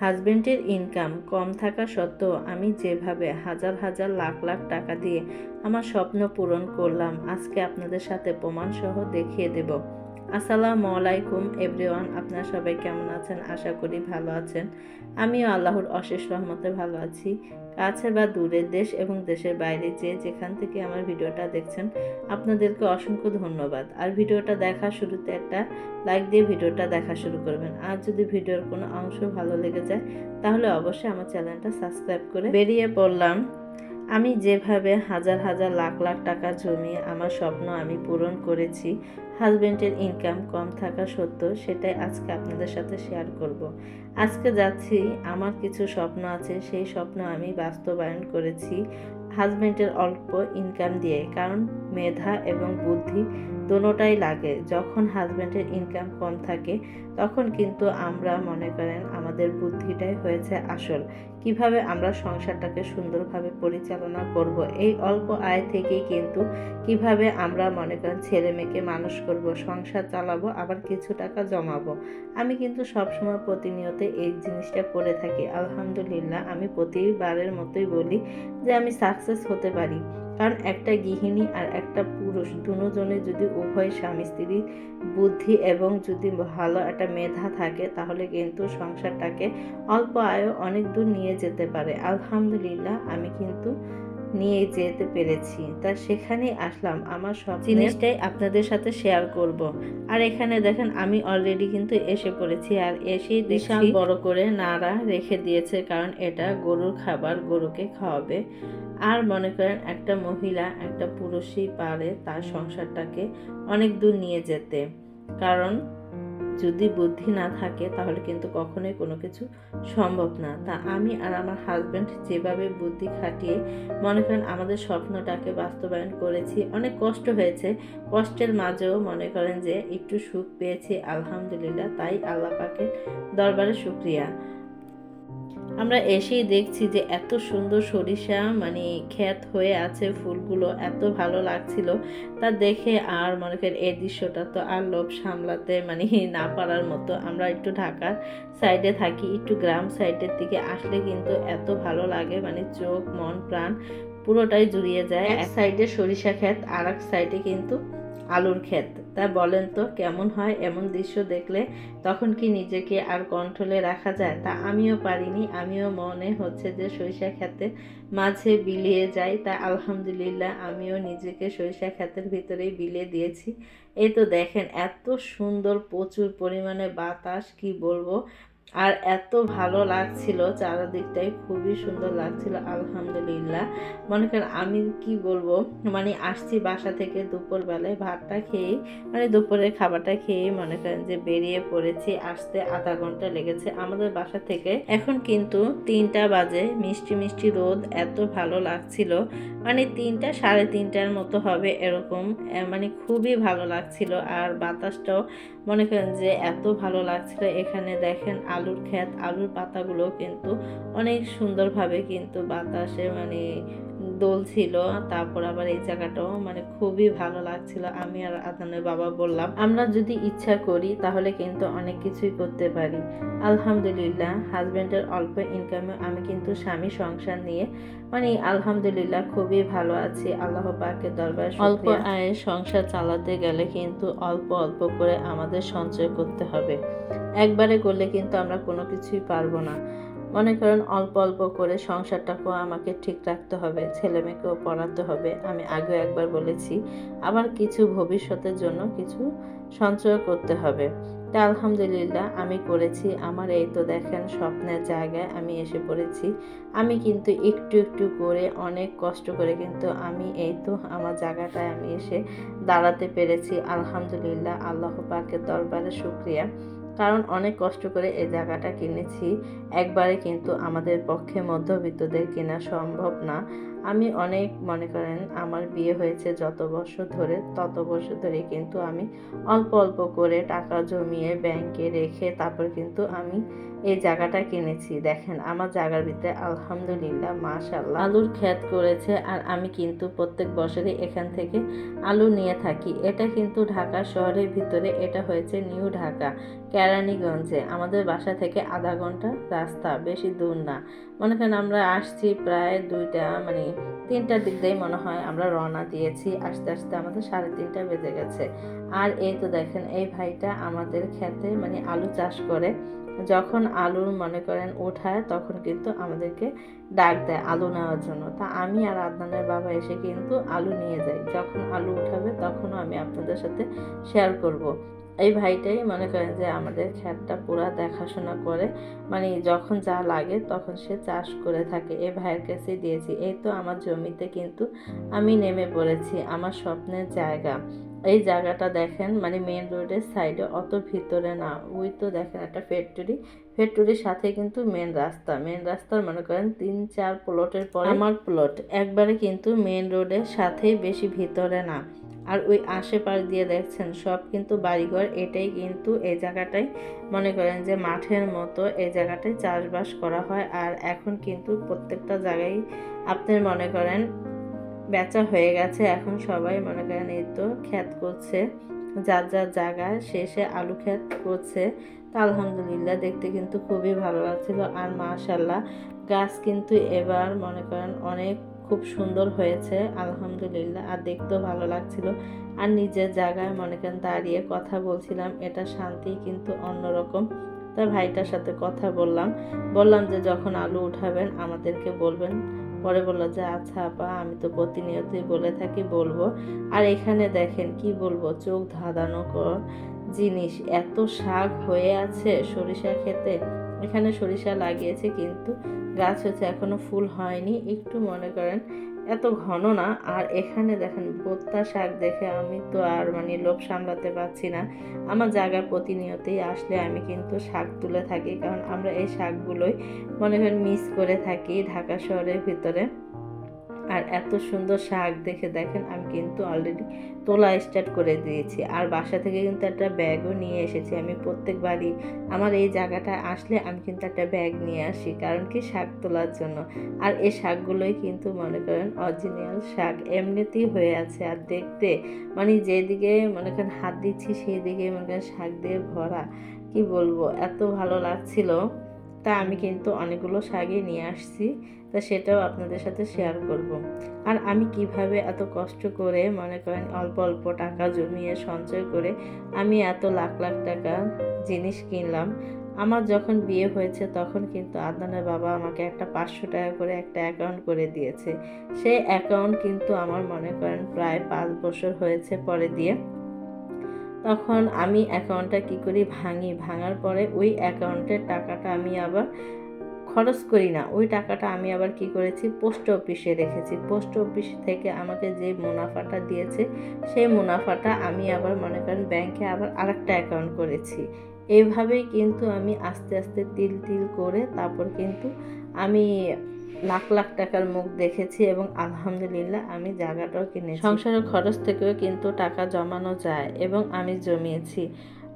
হাজবেন্ডের ইনকাম কম থাকা সত্ত্বেও আমি যেভাবে হাজার হাজার লাখ লাখ টাকা দিয়ে আমার স্বপ্ন পূরণ করলাম, আজকে আপনাদের সাথে প্রমাণ সহ দেখিয়ে দেব। আসসালামু আলাইকুম এভরিওয়ান, আপনারা সবাই কেমন আছেন? আশা করি ভালো আছেন। আমিও আল্লাহর অশেষ রহমতে ভালো আছি। কাছে বা দূরে, দেশ এবং দেশের বাইরে যে যেখান থেকে আমার ভিডিওটা দেখছেন, আপনাদেরকে অসংখ্য ধন্যবাদ। আর ভিডিওটা দেখার শুরুতে একটা লাইক দিয়ে ভিডিওটা দেখা শুরু করবেন। আর যদি ভিডিওর কোনো অংশ ভালো লেগে যায় তাহলে অবশ্যই আমার চ্যানেলটা সাবস্ক্রাইব করে বেরিয়ে পড়লাম। আমি যেভাবে হাজার হাজার লাখ লাখ টাকা জমিয়ে আমার স্বপ্ন আমি পূরণ করেছি, হাজবেন্ডের ইনকাম কম থাকা সত্ত্বেও, সেটাই আজকে আপনাদের সাথে শেয়ার করব। আজকে যাচ্ছি, আমার কিছু স্বপ্ন আছে, সেই স্বপ্ন আমি বাস্তবায়ন করেছি হাজবেন্ডের অল্প ইনকাম দিয়ে। কারণ মেধা এবং বুদ্ধি দোনোটাই লাগে। যখন হাজবেন্ডের ইনকাম কম থাকে তখন কিন্তু আমরা মনে করেন আমাদের বুদ্ধিটাই হয়েছে আসল। কিভাবে আমরা সংসারটাকে সুন্দরভাবে পরিচালনা করব, এই অল্প আয় থেকেই কিন্তু কিভাবে আমরা মনে করেন ছেলে মেয়েকে মানুষ করব, সংসার চালাবো, আবার কিছু টাকা জমাবো। আমি কিন্তু সবসময় প্রতিনিয়ত এই জিনিসটা করে থাকি। আলহামদুলিল্লাহ, আমি প্রতিবারের মতোই বলি যে আমি সাকসেস হতে পারি। কারণ একটা গৃহিণী আর একটা পুরুষ দুজনে যদি উভয় স্বামী স্ত্রী বুদ্ধি এবং যদি ভালো একটা মেধা থাকে তাহলে কিন্তু সংসারটাকে অল্প আয়ও অনেক দূর নিয়ে যেতে পারে। আলহামদুলিল্লাহ, আমি কিন্তু নিয়ে যেতে পেরেছি। তা সেখানেই আসলাম, আমার সব জিনিসটাই আপনাদের সাথে শেয়ার করব। আর এখানে দেখেন আমি অলরেডি কিন্তু এসে পড়েছি। আর এসেই বিশাল বড় করে নাড়া রেখে দিয়েছে, কারণ এটা গরুর খাবার, গরুকে খাওয়াবে। আর মনে করেন একটা মহিলা একটা পুরুষই পারে তার সংসারটাকে অনেক দূর নিয়ে যেতে। কারণ যদি বুদ্ধি না থাকে তাহলে কিন্তু কখনোই কোনো কিছু সম্ভব না। তা আমি আর আমার হাজব্যান্ড যেভাবে বুদ্ধি খাটিয়ে মনে করেন আমাদের স্বপ্নটাকে বাস্তবায়ন করেছি, অনেক কষ্ট হয়েছে, কষ্টের মাঝেও মনে করেন যে একটু সুখ পেয়েছি আলহামদুলিল্লাহ। তাই আল্লাহ পাকের দরবারে শুকরিয়া। আমরা এসেই দেখছি যে এত সুন্দর সরিষা ক্ষেত হয়ে আছে, ফুলগুলো এত ভালো লাগছিল। তা দেখে আর মনে করেন এই দৃশ্যটা তো আর লোভ সামলাতে না পারার মতো। আমরা একটু ঢাকার সাইডে থাকি, একটু গ্রাম সাইডের দিকে আসলে কিন্তু এত ভালো লাগে, চোখ মন প্রাণ পুরোটাই জুড়িয়ে যায়। এক সাইডে সরিষা ক্ষেত, আর এক সাইডে কিন্তু আলুর ক্ষেত। তা বলেন তো কেমন হয় এমন দৃশ্য দেখলে? তখন কি নিজেকে আর কন্ট্রোলে রাখা যায়? তা আমিও পারিনি, আমিও মনে হচ্ছে যে সরিষা ক্ষেতের মাঝে বিলিয়ে যাই। তা আলহামদুলিল্লাহ আমিও নিজেকে সরিষা ক্ষেতের ভিতরেই বিলিয়ে দিয়েছি। এই তো দেখেন এত সুন্দর, প্রচুর পরিমাণে বাতাস, কি বলবো। আর এত ভালো লাগছিল, চারিদিকটাই খুবই সুন্দর লাগছিল আলহামদুলিল্লাহ। মনে করেন আমি কি বলবো, আসছি বাসা থেকে দুপুরবেলায় ভাতটা খেয়েই দুপুরের খাবারটা খেয়েই মনে করেন যে বেরিয়ে পড়েছি। আসতে আধা ঘন্টা লেগেছে আমাদের বাসা থেকে। এখন কিন্তু 3টা বাজে, মিষ্টি মিষ্টি রোদ, এত ভালো লাগছিল। 3টা 3:30টার মতো হবে এরকম, খুবই ভালো লাগছিল। আর বাতাসটাও মনে করেন যে এত ভালো লাগছিল। এখানে দেখেন আলুর ক্ষেত, আলুর পাতাগুলো কিন্তু অনেক সুন্দরভাবে কিন্তু বাতাসে দোলছিল। তারপর আবার এই জায়গাটাও খুবই ভালো লাগছিল। আমি আর আদানের বাবা বললাম আমরা যদি ইচ্ছা করি তাহলে কিন্তু অনেক কিছুই করতে পারি। আলহামদুলিল্লাহ, হাজবেন্ডের অল্প ইনকামে আমি কিন্তু স্বামী সংসার নিয়ে আলহামদুলিল্লাহ খুবই ভালো আছি। আল্লাহ পাকের দরবারে শুকরিয়া। অল্প আয়ে সংসার চালাতে গেলে কিন্তু অল্প অল্প করে আমাদের সঞ্চয় করতে হবে। একবারে করলে কিন্তু আমরা কোনো কিছুই পারবো না। মনে করেন অল্প অল্প করে সংসারটাকেও আমাকে ঠিক রাখতে হবে, ছেলে মেয়েকেও পড়াতে হবে। আমি আগেও একবার বলেছি, আবার কিছু ভবিষ্যতের জন্য কিছু সঞ্চয় করতে হবে। তা আলহামদুলিল্লাহ আমি করেছি। আমার এই তো দেখেন স্বপ্নের জায়গায় আমি এসে পড়েছি। আমি কিন্তু একটু একটু করে অনেক কষ্ট করে কিন্তু আমি এই তো আমার জায়গাটায় আমি এসে দাঁড়াতে পেরেছি আলহামদুলিল্লাহ। আল্লাহ পাকের দরবারে শুকরিয়া। কারণ অনেক কষ্ট করে এই জায়গাটা কিনেছি, একবারে কিন্তু আমাদের পক্ষে মধ্যবিত্তদের কেনা সম্ভব না। আমি অনেক মনে করেন আমার বিয়ে হয়েছে যত বছর ধরে, তত বছর ধরে কিন্তু আমি অল্প অল্প করে টাকা জমিয়ে ব্যাংকে রেখে তারপর কিন্তু আমি এই জায়গাটা কিনেছি। দেখেন আমার জায়গার ভিতরে আলহামদুলিল্লাহ মাশাআল্লাহ আলুর ক্ষেত করেছে। আর আমি কিন্তু প্রত্যেক বছরই এখান থেকে আলু নিয়ে থাকি। এটা কিন্তু ঢাকা শহরের ভিতরে, এটা হয়েছে নিউ ঢাকা কেরানীগঞ্জে। আমাদের বাসা থেকে আধা ঘন্টা রাস্তা, বেশি দূর না। মনে করেন আমরা আসছি প্রায় 3টার দিক দিয়ে মনে হয় আমরা রওনা দিয়েছি। আস্তে আস্তে আমাদের 3:30 বেজে গেছে। আর এই তো দেখেন এই ভাইটা আমাদের ক্ষেতে আলু চাষ করে। যখন আলুর মনে করেন ওঠায় তখন কিন্তু আমাদেরকে ডাক দেয় আলু নেওয়ার জন্য। তা আমি আর আদনানের বাবা এসে কিন্তু আলু নিয়ে যাই। যখন আলু উঠাবে তখনও আমি আপনাদের সাথে শেয়ার করব। এই ভাইটাই মনে করেন যে আমাদের ক্ষেতটা পুরা দেখাশোনা করে, যখন যা লাগে তখন সে চাষ করে থাকে। এই ভাইয়ের কাছে দিয়েছি। এই তো আমার জমিতে কিন্তু আমি নেমে পড়েছি, আমার স্বপ্নের জায়গা। এই জায়গাটা দেখেন মেন রোডের সাইডে, অত ভিতরে না। ওই তো দেখেন একটা ফ্যাক্টরির সাথে কিন্তু মেন রাস্তার মনে করেন 3-4 প্লটের পরে আমার প্লট, একবারে কিন্তু মেন রোডের সাথেই, বেশি ভিতরে না। আর ওই আশেপাশ দিয়ে দেখছেন সব কিন্তু বাড়িঘর। এটাই কিন্তু এই জায়গাটাই মনে করেন যে মাঠের মতো, এই জায়গাটায় চাষবাস করা হয়। আর এখন কিন্তু প্রত্যেকটা জায়গায় আপনার মনে করেন বেচা হয়ে গেছে। এখন সবাই মনে করেন এই তো ক্ষেত করছে, যার যার জায়গায় শেষে আলু ক্ষেত করছে। তা আলহামদুলিল্লাহ দেখতে কিন্তু খুবই ভালো লাগছিল। আর মাশাআল্লাহ গাছ কিন্তু এবার মনে করেন অনেক খুব সুন্দর হয়েছে আলহামদুলিল্লাহ। আর দেখতেও ভালো লাগছিল। আর নিজের জায়গায় মনে করেন দাঁড়িয়ে কথা বলছিলাম, এটা শান্তি কিন্তু অন্যরকম। তাই ভাইটার সাথে কথা বললাম যে যখন আলু উঠাবেন আমাদেরকে বলবেন। পরে বললো যে আচ্ছা আপা, আমি তো প্রতিনিয়তই বলে থাকি, বলবো। আর এখানে দেখেন কি বলবো, চোখ ধাঁধানো কর জিনিস, এত শাক হয়ে আছে সরিষা ক্ষেতে। এখানে সরিষা লাগিয়েছে কিন্তু গাছ হচ্ছে, এখনো ফুল হয়নি, একটু মনে করেন এত ঘন না। আর এখানে দেখেন ভর্তা শাক দেখে আমি তো আর লোভ সামলাতে পারছি না। আমার জায়গায় প্রতিনিয়তই আসলে আমি কিন্তু শাক তুলে থাকি, কারণ আমরা এই শাকগুলোই মনে করেন মিস করে থাকি ঢাকা শহরের ভিতরে। আর এত সুন্দর শাক দেখে দেখেন আমি কিন্তু অলরেডি তোলা স্টার্ট করে দিয়েছি। আর বাসা থেকে কিন্তু একটা ব্যাগও নিয়ে এসেছি। আমি প্রত্যেকবারই আমার এই জায়গাটা আসলে আমি কিন্তু একটা ব্যাগ নিয়ে আসি, কারণ কি শাক তোলার জন্য। আর এই শাকগুলোই কিন্তু মনে করেন অরিজিনাল শাক, এমনিতেই হয়ে আছে। আর দেখতে যেদিকে মনে করেন হাত দিচ্ছি সেই দিকে মনে করেন শাক দিয়ে ভরা। কি বলবো, এত ভালো লাগছিল। তা আমি কিন্তু অনেকগুলো শাকই নিয়ে আসছি, তা সেটাও আপনাদের সাথে শেয়ার করব। আর আমি কিভাবে এত কষ্ট করে মনে করেন অল্প অল্প টাকা জমিয়ে সঞ্চয় করে আমি এত লাখ লাখ টাকা জিনিস কিনলাম। আমার যখন বিয়ে হয়েছে তখন কিন্তু আদনানের বাবা আমাকে একটা 500 টাকা করে একটা অ্যাকাউন্ট করে দিয়েছে। সেই অ্যাকাউন্ট কিন্তু আমার মনে করেন প্রায় 5 বছর হয়েছে পরে দিয়ে। তখন আমি অ্যাকাউন্টটা কি করি, ভাঙার পরে ওই অ্যাকাউন্টের টাকাটা আমি আবার খরচ করি না। ওই টাকাটা আমি আবার কি করেছি, পোস্ট অফিসে রেখেছি। পোস্ট অফিস থেকে আমাকে যে মুনাফাটা দিয়েছে সেই মুনাফাটা আমি আবার মনে করেন ব্যাংকে আবার আরেকটা অ্যাকাউন্ট করেছি। এইভাবেই কিন্তু আমি আস্তে আস্তে তিল করে তারপর কিন্তু আমি লাখ লাখ টাকার মুখ দেখেছি। এবং আলহামদুলিল্লাহ আমি জায়গাটাও কিনেছি। সংসারের খরচ থেকেও কিন্তু টাকা জমানো যায়, এবং আমি জমিয়েছি।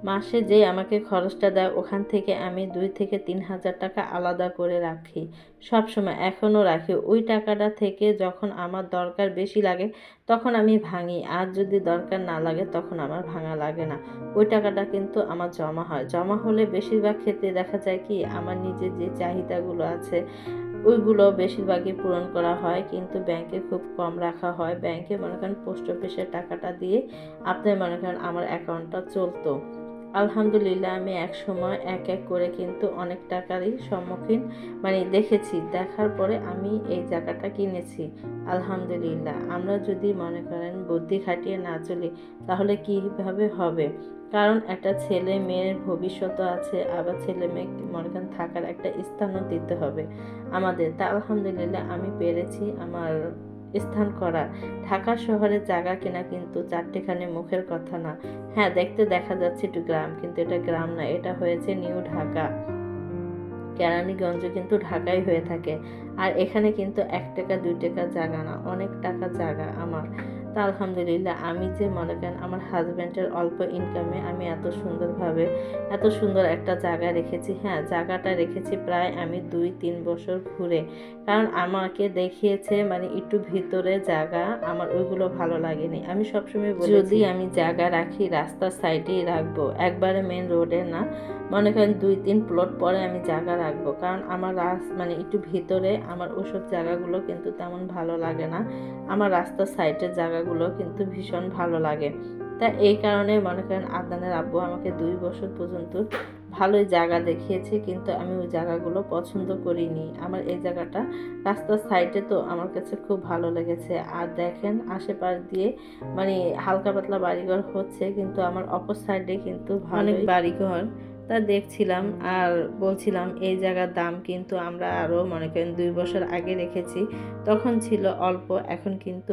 মাসে যে আমাকে খরচটা দেয় ওখান থেকে আমি 2 থেকে 3 হাজার টাকা আলাদা করে রাখি সব সময়, এখনও রাখি। ওই টাকাটা থেকে যখন আমার দরকার বেশি লাগে তখন আমি ভাঙি, আর যদি দরকার না লাগে তখন আমার ভাঙা লাগে না। ওই টাকাটা কিন্তু আমার জমা হয়। জমা হলে বেশিরভাগ ক্ষেত্রে দেখা যায় কি, আমার নিজের যে চাহিদাগুলো আছে ওইগুলো বেশিরভাগই পূরণ করা হয়, কিন্তু ব্যাংকে খুব কম রাখা হয়। ব্যাংকে মনে করেন পোস্ট অফিসের টাকাটা দিয়ে আপনার মনে করেন আমার অ্যাকাউন্টটা চলতো। আলহামদুলিল্লাহ আমি এক সময় এক করে কিন্তু অনেক টাকারই সম্মুখীন দেখেছি। দেখার পরে আমি এই জায়গাটা কিনেছি। আলহামদুলিল্লাহ আমরা যদি মনে করেন বুদ্ধি খাটিয়ে না চলি তাহলে কিভাবে হবে, কারণ একটা ছেলে মেয়ের ভবিষ্যৎ আছে, আবার ছেলে মেয়ে মনে করেন থাকার একটা স্থানও দিতে হবে আমাদের। তা আলহামদুলিল্লাহ আমি পেরেছি আমার স্থান করা। ঢাকা শহরের জায়গা কিনা কিন্তু 4টেখানি মুখের কথা না। হ্যাঁ, দেখতে দেখা যাচ্ছে একটু গ্রাম, কিন্তু এটা গ্রাম না, এটা হয়েছে নিউ ঢাকা। কেরানীগঞ্জ কিন্তু ঢাকাই হয়ে থাকে। আর এখানে কিন্তু 1 টাকা 2 টাকা জায়গা না, অনেক টাকা জায়গা আমার। তা তা আলহামদুলিল্লাহ আমি যে মনে করেন আমার হাজব্যান্ডের অল্প ইনকামে আমি এত সুন্দরভাবে এত সুন্দর একটা জায়গা রেখেছি। হ্যাঁ, জায়গাটা রেখেছি প্রায় আমি 2-3 বছর ঘুরে, কারণ আমাকে দেখিয়েছে মানে একটু ভিতরে জায়গা, আমার ওইগুলো ভালো লাগেনি। আমি সবসময় বলি যদি আমি জায়গা রাখি রাস্তার সাইডেই রাখবো, একবারে মেন রোডে না। মনে করেন 2-3 প্লট পরে আমি জায়গা রাখবো, কারণ আমার মানে একটু ভিতরে আমার ওসব জায়গাগুলো কিন্তু তেমন ভালো লাগে না। আমার রাস্তার সাইডের জায়গাগুলো কিন্তু ভীষণ ভালো লাগে। তা এই কারণে মনে করেন আদনানের আব্বু আমাকে 2 বছর পর্যন্ত ভালোই জায়গা দেখিয়েছে, কিন্তু আমি ওই জায়গাগুলো পছন্দ করিনি। আমার এই জায়গাটা রাস্তার সাইডে তো আমার কাছে খুব ভালো লেগেছে। আর দেখেন আশেপাশ দিয়ে মানে হালকা পাতলা বাড়িঘর হচ্ছে, কিন্তু আমার অপর সাইডে কিন্তু অনেক বাড়িঘর। তা দেখছিলাম আর বলছিলাম এই জায়গার দাম কিন্তু আমরা আরও মনে করেন 2 বছর আগে রেখেছি, তখন ছিল অল্প, এখন কিন্তু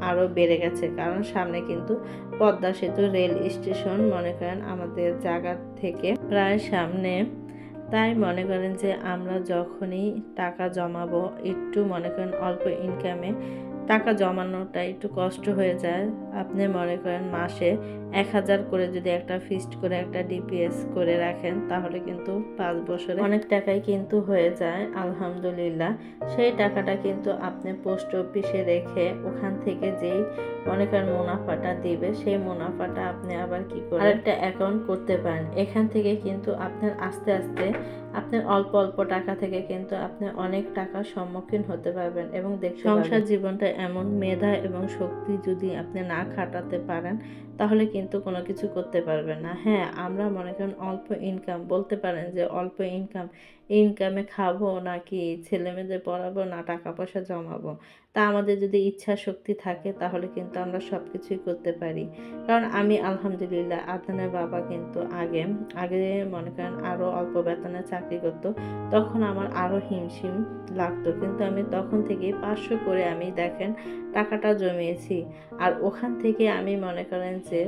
আরও বেড়ে গেছে, কারণ সামনে কিন্তু পদ্মা সেতু রেল স্টেশন মনে করেন আমাদের জায়গা থেকে প্রায় সামনে। তাই মনে করেন যে আমরা যখনই টাকা জমাবো, একটু মনে করেন অল্প ইনকামে টাকা জমানোটা একটু কষ্ট হয়ে যায়। আপনি মনে করেন মাসে 1000 করে যদি একটা ফিক্সড করে একটা ডিপিএস করে রাখেন, তাহলে কিন্তু 5 বছরে অনেক টাকাই কিন্তু হয়ে যায় আলহামদুলিল্লাহ। সেই টাকাটা কিন্তু আপনি পোস্ট অফিসে রেখে ওখান থেকে যেই মনে করেন মুনাফাটা দিবে, সেই মুনাফাটা আপনি আবার কি করে আরেকটা অ্যাকাউন্ট করতে পারেন। এখান থেকে কিন্তু আপনার আস্তে আস্তে আপনার অল্প অল্প টাকা থেকে কিন্তু আপনি অনেক টাকার সম্মুখীন হতে পারবেন। এবং সংসার জীবনটা এমন, মেধা এবং শক্তি যদি আপনি না খাটাতে পারেন তাহলে কিন্তু কোনো কিছু করতে পারবেন না। হ্যাঁ, আমরা মনে করেন অল্প ইনকাম বলতে পারেন যে অল্প ইনকামে খাবো নাকি ছেলে মেয়েদের পড়াবো না টাকা পয়সা জমাবো, তা আমাদের যদি ইচ্ছা শক্তি থাকে তাহলে কিন্তু আমরা সব কিছুই করতে পারি। কারণ আমি আলহামদুলিল্লাহ আদনানের বাবা কিন্তু আগে মনে করেন আরও অল্প বেতনে চাকরি করতো, তখন আমার আরও হিমশিম লাগতো, কিন্তু আমি তখন থেকেই 500 করে আমি দেখেন টাকাটা জমিয়েছি। আর ওখান থেকে আমি মনে করেন যে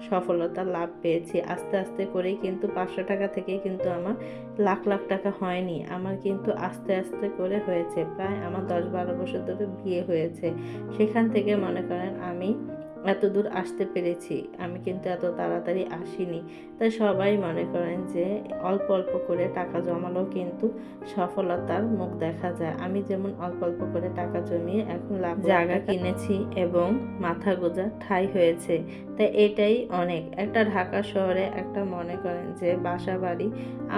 সফলতা লাভ পেয়েছি আস্তে আস্তে করেই, কিন্তু 500 টাকা থেকেই কিন্তু আমার লাখ লাখ টাকা হয়নি, আমার কিন্তু আস্তে আস্তে করে হয়েছে। প্রায় আমার 10-12 বছর ধরে বিয়ে হয়েছে, সেখান থেকে মনে করেন আমি এত দূর আসতে পেরেছি। আমি কিন্তু এত তাড়াতাড়ি আসিনি। তাই সবাই মনে করেন যে অল্প অল্প করে টাকা জমালেও কিন্তু সফলতার মুখ দেখা যায়। আমি যেমন অল্প অল্প করে টাকা জমিয়ে এখন জায়গা কিনেছি এবং মাথা গোঁজা ঠাঁই হয়েছে। তাই এটাই অনেক। একটা ঢাকা শহরে একটা মনে করেন যে বাসা বাড়ি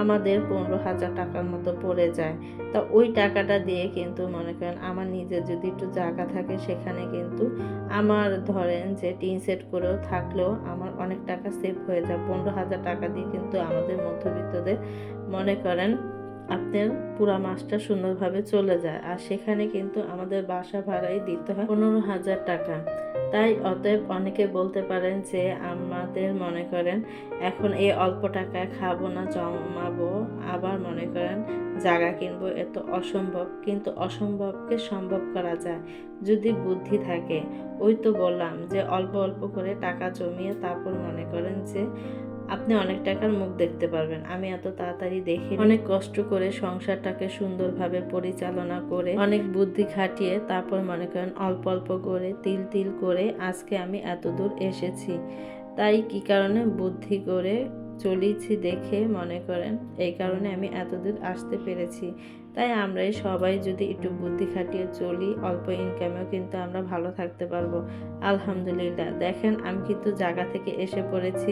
আমাদের 15,000 টাকার মতো পড়ে যায়। তা ওই টাকাটা দিয়ে কিন্তু মনে করেন আমার নিজের যদি একটু জায়গা থাকে, সেখানে কিন্তু আমার ধরেন যে টিন সেট করেও থাকলেও আমার অনেক টাকা সেভ হয়ে যায়। 15,000 টাকা দিয়ে কিন্তু আমাদের মধ্যবিত্তদের মনে করেন আপনার পুরা মাসটা সুন্দরভাবে চলে যায়। আর সেখানে কিন্তু আমাদের বাসা ভাড়াই দিতে হয় 15,000 টাকা। তাই অতএব অনেকে বলতে পারেন যে আমাদের মনে করেন এখন এই অল্প টাকায় খাবো না, জমাবো, আবার মনে করেন জায়গা কিনবো, এত অসম্ভব। কিন্তু অসম্ভবকে সম্ভব করা যায় যদি বুদ্ধি থাকে। ওই তো বললাম যে অল্প অল্প করে টাকা জমিয়ে তারপর মনে করেন যে আপনি অনেক টাকার মুখ দেখতে পারবেন। আমি এত তাড়াতাড়ি দেখি, অনেক কষ্ট করে সংসারটাকে সুন্দরভাবে পরিচালনা করে অনেক বুদ্ধি খাটিয়ে তারপর মনে করেন অল্প অল্প করে তিল তিল করে আজকে আমি এত দূর এসেছি। তাই কি কারণে বুদ্ধি করে চলেছি দেখে মনে করেন এই কারণে আমি এতদূর আসতে পেরেছি। তাই আমরা সবাই যদি একটু বুদ্ধি খাটিয়ে চলি, অল্প ইনকামেও কিন্তু আমরা ভালো থাকতে পারবো আলহামদুলিল্লাহ। দেখেন আমি কিন্তু জায়গা থেকে এসে পড়েছি,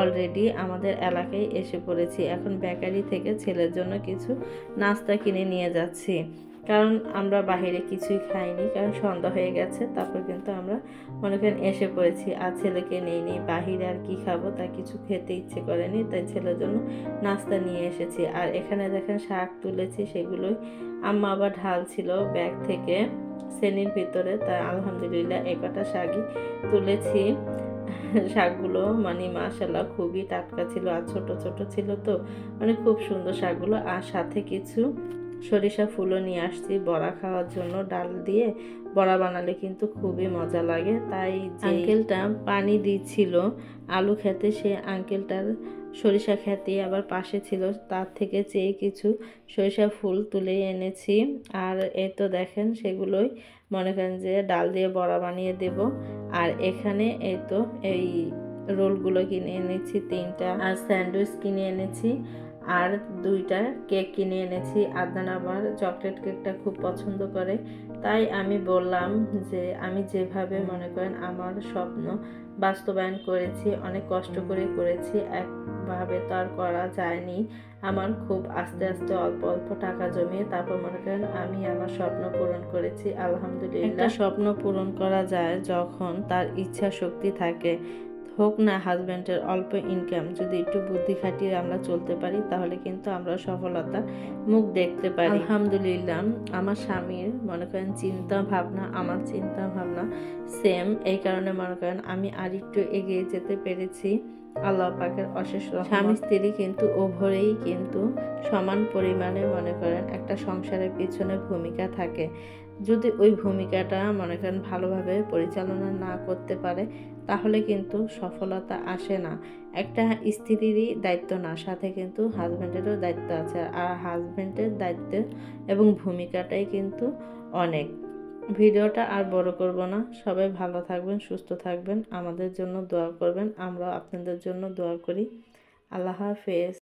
অলরেডি আমাদের এলাকায় এসে পড়েছি। এখন বেকারি থেকে ছেলের জন্য কিছু নাস্তা কিনে নিয়ে যাচ্ছি, কারণ আমরা বাইরে কিছুই খাইনি, কারণ সন্ধ্যা হয়ে গেছে। তারপর কিন্তু আমরা মনে করেন এসে পড়েছি, আর ছেলেকে নিয়ে বাহিরে আর কি খাবো, তাই কিছু খেতে ইচ্ছে করেনি, তাই ছেলের জন্য নাস্তা নিয়ে এসেছি। আর এখানে দেখেন শাক তুলেছি, সেগুলোই আম্মা আবার ঢাল ছিল ব্যাগ থেকে শ্রেণীর ভিতরে। তাই আলহামদুলিল্লাহ একটা শাকই তুলেছি। শাকগুলো মানে মাশাআল্লাহ খুবই টাটকা ছিল আর ছোট ছোট ছিল, তো মানে খুব সুন্দর শাকগুলো। আর সাথে কিছু সরিষা ফুলও নিয়ে আসছি বড়া খাওয়ার জন্য। ডাল দিয়ে বড়া বানালে কিন্তু খুবই মজা লাগে। তাই যে আঙ্কেলটা পানি দিচ্ছিল আলু খেতে, সে আঙ্কেলটার সরিষা খেতে আবার পাশে ছিল, তার থেকে চেয়ে কিছু সরিষা ফুল তুলে এনেছি। আর এই তো দেখেন সেগুলোই মনে করেন যে ডাল দিয়ে বড়া বানিয়ে দেব। আর এখানে এই তো এই রোলগুলো কিনে এনেছি 3টা, আর স্যান্ডউইচ কিনে এনেছি, আর 2টা কেক কিনে এনেছি। আদনান আবার চকলেট কেকটা খুব পছন্দ করে, তাই আমি বললাম যে আমি যেভাবে মনে করেন আমার স্বপ্ন বাস্তবায়ন করেছি, অনেক কষ্ট করে করেছি, একভাবে তো আর করা যায়নি। আমার খুব আস্তে আস্তে অল্প অল্প টাকা জমিয়ে তারপর মনে করেন আমি আমার স্বপ্ন পূরণ করেছি, আলহামদুলিল্লাহ। একটা স্বপ্ন পূরণ করা যায় যখন তার ইচ্ছা শক্তি থাকে। হোক না হাজব্যান্ডের অল্প ইনকাম, যদি একটু বুদ্ধি খাটিয়ে আমরা চলতে পারি তাহলে কিন্তু আমরা সফলতার মুখ দেখতে পারি। আলহামদুলিল্লাহ, আমার স্বামীর মনে করেন চিন্তা ভাবনা আমার চিন্তা ভাবনা সেম, এই কারণে মনে করেন আমি আর একটু এগিয়ে যেতে পেরেছি। আল্লাহ পাকের অশেষ রহমত। স্বামী স্ত্রী কিন্তু উভয়েই কিন্তু সমান পরিমাণে মনে করেন একটা সংসারের পিছনে ভূমিকা থাকে। যদি ওই ভূমিকাটা মনে করেন ভালোভাবে পরিচালনা না করতে পারে তাহলে কিন্তু সফলতা আসে না। একটা স্ত্রীরই দায়িত্ব না, সাথে কিন্তু হাজব্যান্ডেরও দায়িত্ব আছে, আর হাজব্যান্ডের দায়িত্ব এবং ভূমিকাটাই কিন্তু অনেক। ভিডিওটা আর বড় করব না, সবাই ভালো থাকবেন, সুস্থ থাকবেন, আমাদের জন্য দোয়া করবেন, আমরাও আপনাদের জন্য দোয়া করি। আল্লাহ হাফেজ।